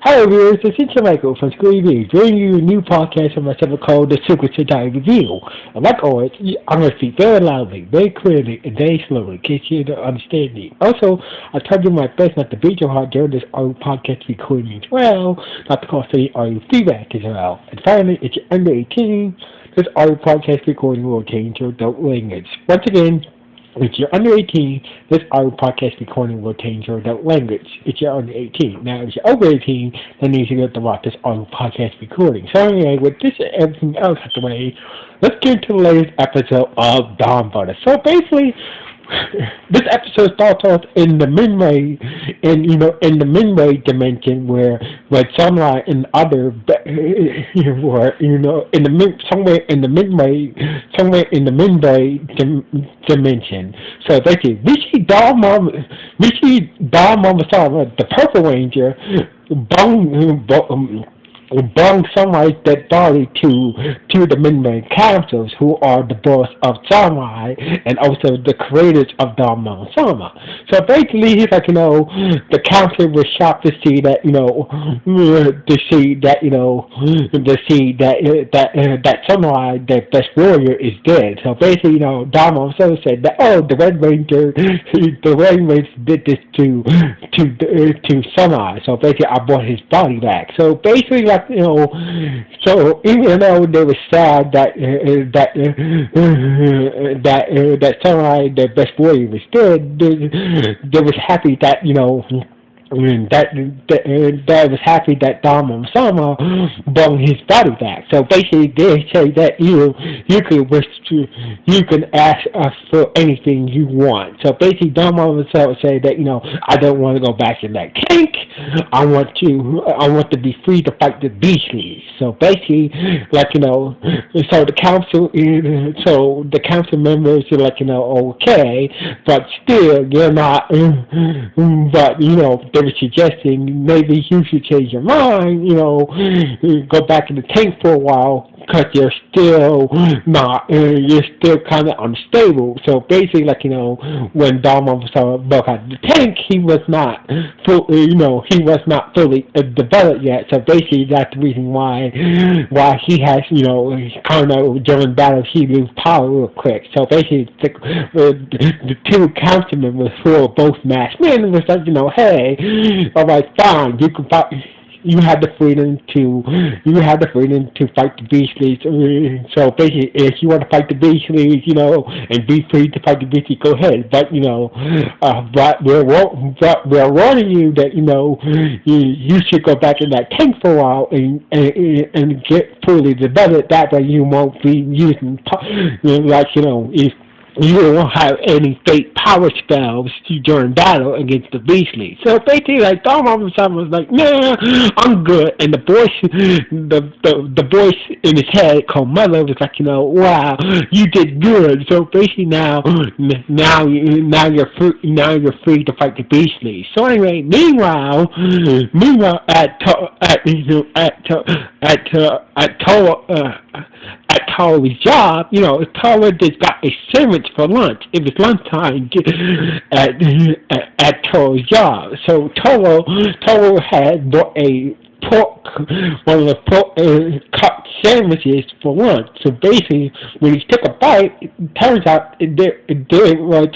Hello viewers, this is Michael from School Review, bringing you a new podcast from myself called The Secret Sentai Review. And like always, I'm going to speak very loudly, very clearly, and very slowly, in case you don't understand me. Also, I try to do my best not to beat your heart during this audio podcast recording as well, not to cause any audio feedback as well. And finally, if you're under 18, this audio podcast recording will change your adult language. Once again, if you're under 18, this audio podcast recording will change your adult language. If you're under 18. Now, if you're over 18, then you should get to watch this audio podcast recording. So anyway, with this and everything else out the way, let's get into the latest episode of Donbrothers. So basically, this episode starts off in the midway, in the midway dimension where Sunlight and other were in the midway dimension. So basically, we see Donbrothers, the Purple Ranger, bring Sunlight dead body to the Midnight Councils, who are the boss of Sunlight and also the creators of Donbrothers. So basically, he's like, the council was shocked to see that, that Sunlight, their best warrior, is dead. So basically, Donbrothers said that, the Red Ranger did this to Sunlight. So basically, I brought his body back. So basically, like, so even though they were sad that Sunlight, their best warrior, was dead, they was happy that that was happy that Donbrothers brought his body back. So basically, they say that you can ask us for anything you want. So basically, Donbrothers say that I don't want to go back in that tank. I want to be free to fight the beastlies. So basically, like so the council members are like okay, but still you're not. But they were suggesting maybe you should change your mind. Go back in the tank for a while because you're still not. You're still kind of unstable. So basically, like when Donbrothers broke out of the tank, he was not he was not fully developed yet. So basically, that's the reason why he has kind of during battles he loses power real quick. So basically, the two council members who are both masked men was like hey, all right, fine, you can fight. You have the freedom to fight the beastlies. So basically, if you want to fight the beastlies, and be free to fight the beastlies, go ahead. But but we're warning you that you should go back in that tank for a while and get fully developed. That way, you won't be using if you don't have any fake power spells during battle against the beastly. So basically, like Donbrothers was like, nah, I'm good. And the voice in his head called Mother was like, wow, you did good. So basically now you're free to fight the beastly. So anyway, meanwhile at Tara's job, Tara just got a sandwich for lunch. It was lunchtime at Tara's job. So Tara had bought one of the pork cut sandwiches for lunch. So basically, when he took a bite, it turns out there was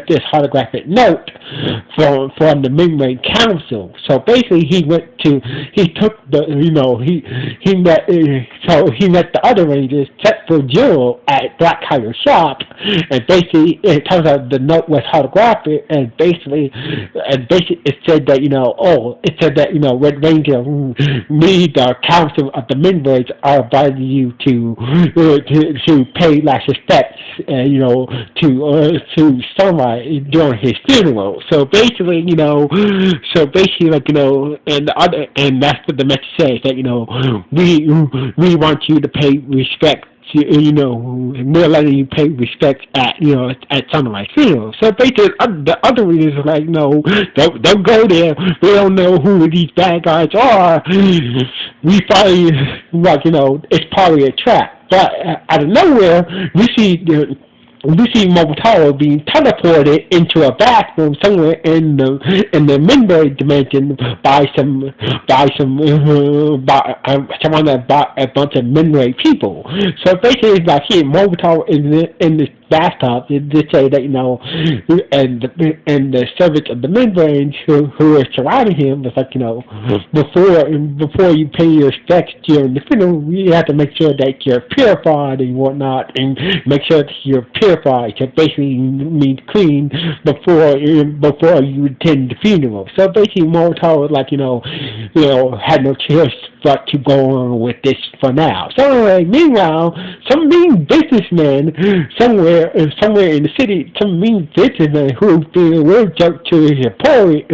this holographic note from the Midnight Council. So basically, he met the other Rangers except for Jill at Black Tiger's shop, and basically it turns out the note was holographic, and basically it said that Red Ranger, me, the Council of the Midnight, are inviting you to pay last respects, to Sunlight during his funeral. So basically, and that's what the message says, that we want you to pay respect. We're letting you pay respect at Sunlight's funeral. So basically, the other readers are like, no, don't go there. We don't know who these bad guys are. We probably, it's probably a trap. But out of nowhere, we see we see Avataro being teleported into a bathroom somewhere in the membrane dimension by a bunch of membrane people. So basically, it's like here, Avataro in this bathtub. They say that and the servants of the membranes who are surrounding him was like before you pay your respects during the funeral, you have to make sure that you're purified and whatnot, and make sure that you're purified. So basically, means clean before you attend the funeral. So basically, Molotov was like had no choice but to go on with this for now. So anyway, meanwhile, some mean businessman somewhere in the city, some mean businessman who's being a real jerk to his employees,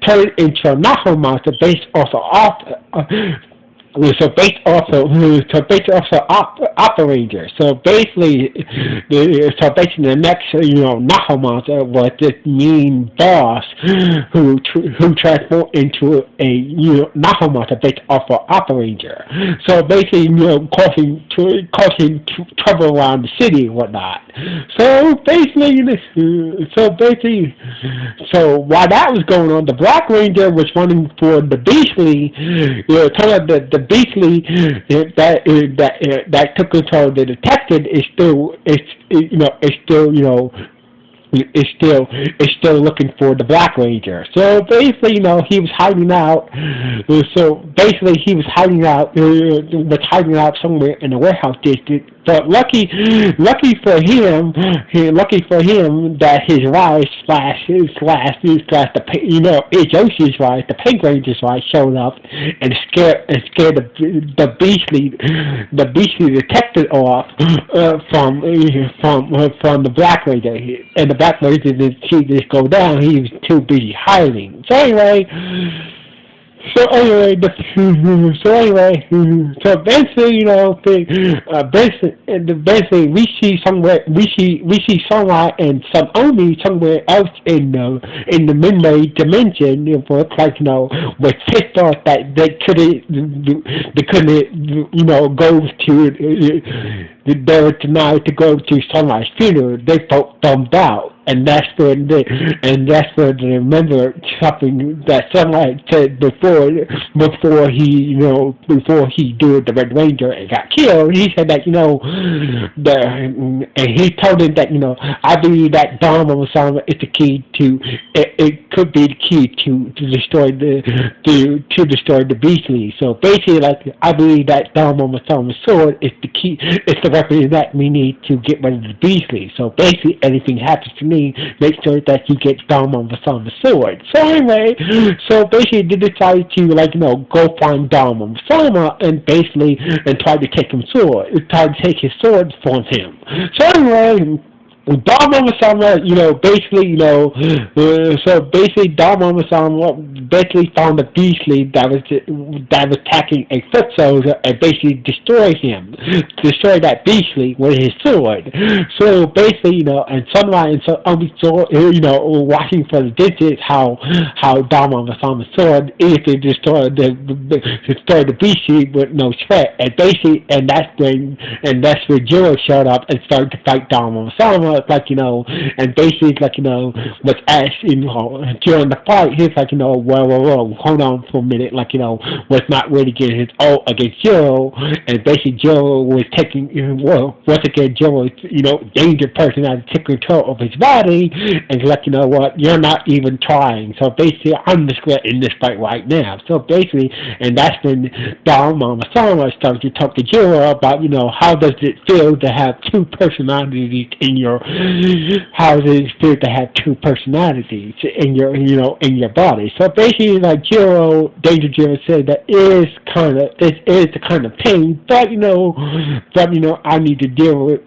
turned into a Naho monster based off of operator. So basically the next Nahamata was this mean boss who transformed into a Nahamata based off of operator. So basically causing trouble around the city and whatnot. So basically while that was going on, the Black Ranger was running for the Beastly. Turned out that the Beastly that took control of the detective is still looking for the Black Ranger. So basically, he was hiding out. He was hiding out somewhere in the warehouse district. But lucky for him that his wife Yoshi's wife, the Pink Ranger's wife, showed up and scared the beastly detective off from the Black Ranger, and the Black Ranger didn't see this go down. He was too busy hiding. So basically, we see Sunlight and some Oni somewhere else in the midnight dimension. Was pissed off that they couldn't go to. They were denied to go to Sunlight's funeral. They felt bummed out. And that's when they remember something that Sunlight said before he did the Red Ranger and got killed. He said that and he told him that I believe that Dharma Sama is the key to it could be the key to destroy the Beastly. So basically, I believe that Dharma Sama's sword is the key. It's the weapon that we need to get rid of the Beastly. So basically, anything happens to me, make sure that you get Dharma Masama's sword. So anyway, they decided to go find Dharma Masama and try to take his sword from him. So anyway, Dharma Masama, Dharma Masama found a Beastly that was attacking a foot soldier and basically destroyed that Beastly with his sword. So basically, and Sunlight and Sunlight watching for the distance how Dharma Masama's sword is to destroy the Beastly with no threat, and that's when Jiro showed up and started to fight Dharma Masama. And basically, was asked, during the fight, he's whoa, hold on for a minute, was not really getting his ult against Jiro, and basically Jiro was taking, once again, Jiro was, danger personality took control of his body, and what, you're not even trying. So basically, I'm just in this fight right now. So basically, and that's when Dharma Masama started to talk to Jiro about, how does it feel to have two personalities in your how does it feel to have two personalities in your body? So basically, Danger Jiro said that this is the kind of pain, but I need to deal with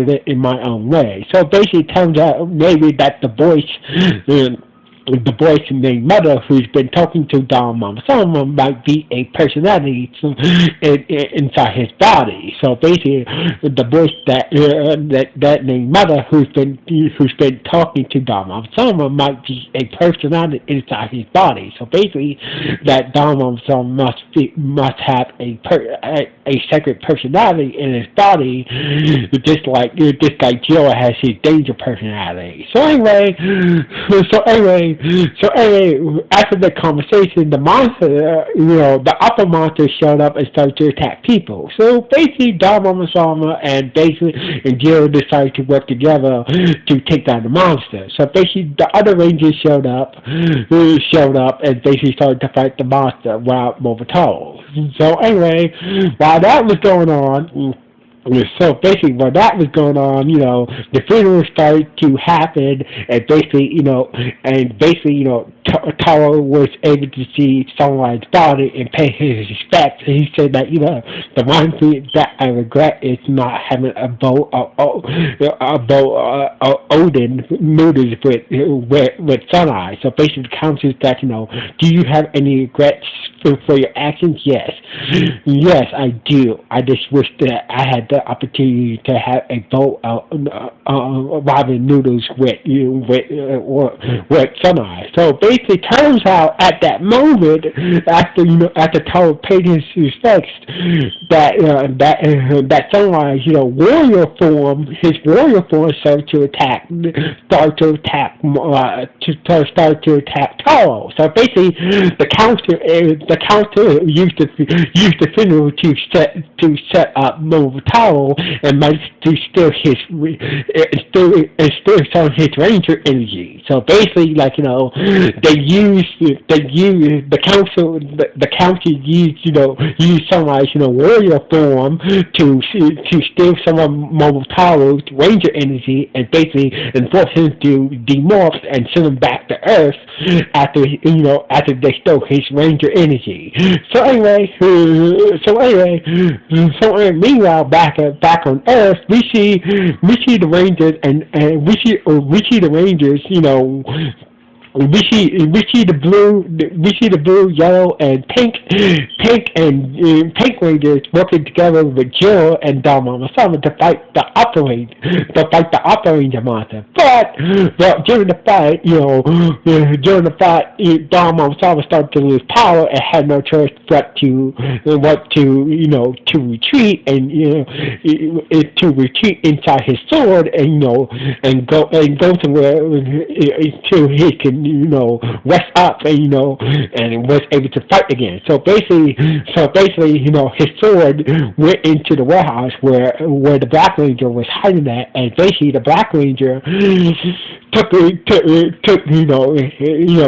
it in my own way. So basically, it turns out maybe that the voice the voice named Mother who's been talking to Don Mama Sama might be a personality inside his body. So basically, the voice that named Mother who's been talking to Don Mama Sama might be a personality inside his body. So basically, that Don Mama Sama must have a second personality in his body, just like Joe has his danger personality. So anyway, after the conversation, the monster, the upper monster showed up and started to attack people. So basically, Don Mama Sama and Jill decided to work together to take down the monster. So basically, the other Rangers showed up and basically started to fight the monster while Avataro. So anyway, while that was going on. So basically, while that was going on, the funeral started to happen, and basically, Taro was able to see Sunlight's body and pay his respects. And he said that, the one thing that I regret is not having a bowl Odin noodles with Sunlight. So basically, the council is that, do you have any regrets for your actions? Yes. Yes, I do. I just wish that I had the opportunity to have a bowl of ramen noodles with Sunlight. So basically, turns out at that moment, after Taro paid his respects, that Sunlight, his warrior form started to attack Taro. So basically, the council used the funeral to set up Avataro and might to steal some of his ranger energy. So basically, they used the council used Sunlight's warrior form to steal some of Momotoro's ranger energy and basically force him to demorph and send him back to Earth after they stole his ranger energy. So anyway, meanwhile back on Earth, we see the Rangers and we see the Rangers, we see the blue, yellow, and pink Rangers working together with Jill and Don Mama Sama to fight the upper Ranger monster. But during the fight, Don Mama Sama started to lose power and had no choice but to retreat and to retreat inside his sword and go somewhere to he can rest up and and was able to fight again. So basically, his sword went into the warehouse where the Black Ranger was hiding at, and basically the Black Ranger took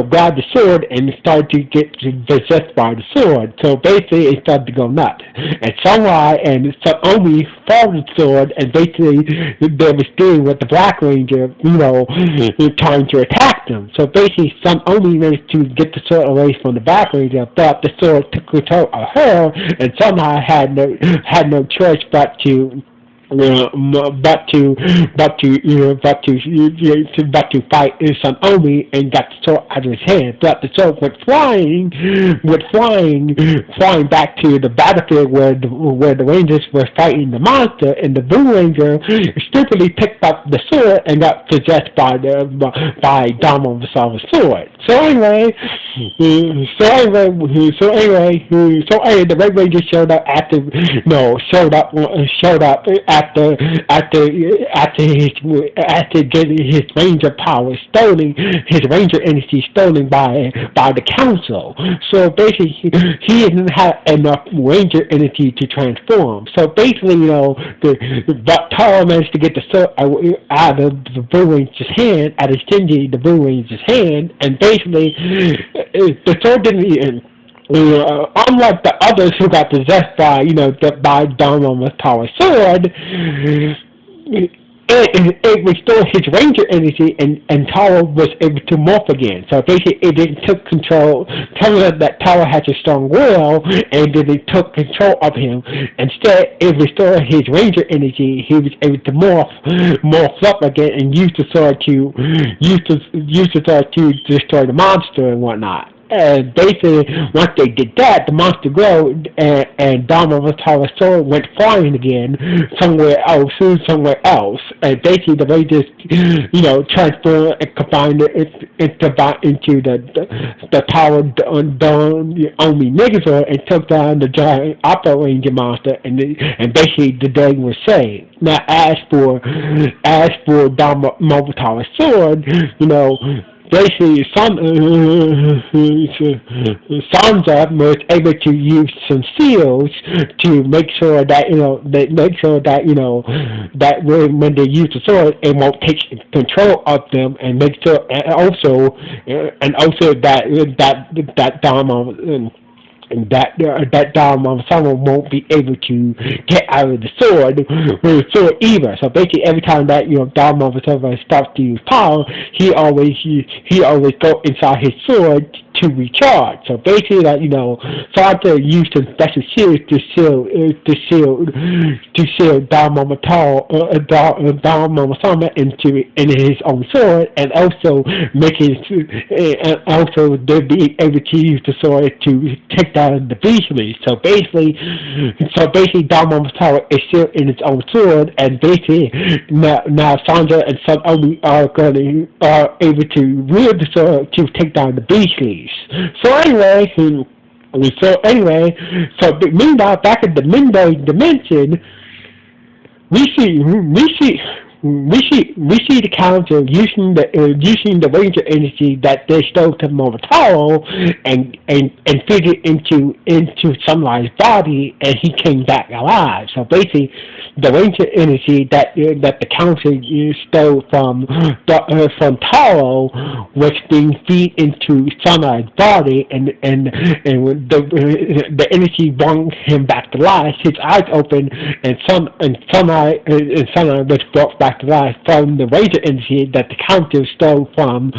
grabbed the sword and started to get possessed by the sword. So basically, it started to go nuts. And Sunlight and Omi found the sword, and basically they was dealing with the Black Ranger, trying to attack them. So basically, Omi managed to get the sword away from the Black Ranger, but the sword took control of her, and Sunlight had no choice but to fight Omi and got the sword out of his hand. But the sword went flying back to the battlefield where the Rangers were fighting the monster, and the Blue Ranger stupidly picked up the sword and got possessed by Don Mama Sama's sword. So anyway, the Red Ranger showed up after getting his ranger power stolen, his ranger energy stolen by the council. So basically, he didn't have enough ranger energy to transform. So basically, but Taro managed to get the sword out of the Blue Ranger's hand, out of Shinji, the Blue Ranger's hand, and basically the sword didn't even. Unlike the others who got possessed by Don Mama's power sword, it restored his ranger energy, and Taro was able to morph again. So basically, it didn't took control, telling us that Taro has a strong will, and then it took control of him. Instead, it restored his ranger energy. He was able to morph up again, and use the sword to destroy the monster and whatnot. And basically, once they did that, the monster grew, and Donbrothers' sword went flying again somewhere else. And basically, the Rangers, transformed and combined into the power only Megazord, and took down the giant Opera Ranger monster, and basically the day was saved. Now, as for Donbrothers' sword, basically, Sansa was able to use some seals to make sure that that when they use the sword, it won't take control of them, and make sure, and also that Dama. And that Donbrothers won't be able to get out of the sword either. So basically, every time that Donbrothers starts to use power, he always go inside his sword to recharge. So basically, Sansa used some special shields to seal Donbrothers into his own sword, and also they'll be able to use the sword to take down the Beastly. So basically, Donbrothers is still in its own sword, and basically now Sansa and Son Omi are able to wield the sword to take down the Beastlies. So meanwhile, back in the midnight dimension, we see the council using the ranger energy that they stole from Avataro, and feed it into Sunlight's body, and he came back alive. So basically, the ranger energy that the council stole from Taro was being fed into Sunlight's body, and the energy brought him back to life. His eyes opened, and Sunlight was brought back to life from the ranger energy that the council stole from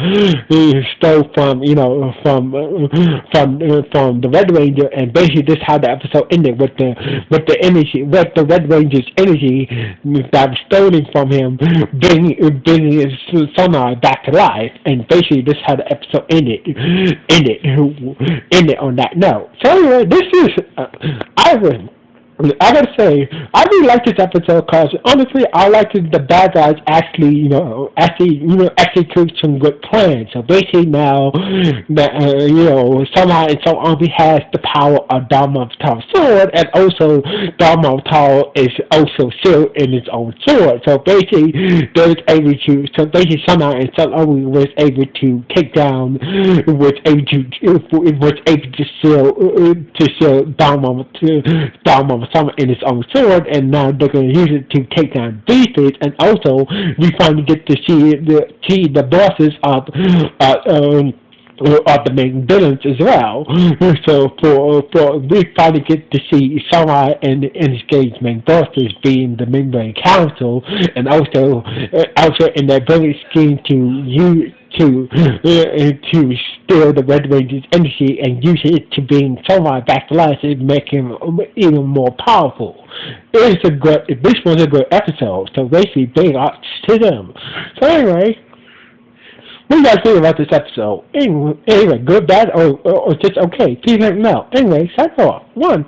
the Red Ranger. And basically, this is how the episode ended, with the Red Ranger's energy that was stolen from him, bringing his Sunlight back to life. And basically, this is how the episode ended on that note. So anyway, this is I gotta say, I really like this episode because honestly, I like the bad guys actually took some good plans. So basically now, somehow and so on, he has the power of Donbrothers' sword, and also Donbrothers is also sealed in his own sword. So basically, somehow and so on was able to take down, was able to seal Donbrothers in its own sword, and now they're going to use it to take down beasts. And also, we finally get to see the bosses of the main villains as well. So we finally get to see Samurai and his game's main bosses being the Midway Council, and also in their brilliant scheme to steal the Red Ranger's energy and use it to bring Samurai back to life and make him even more powerful. This was a good episode, so basically big ups to them. So anyway, what do you guys think about this episode? Anyway, good, bad, or just okay? Please let me know. Anyway, sign off. 1.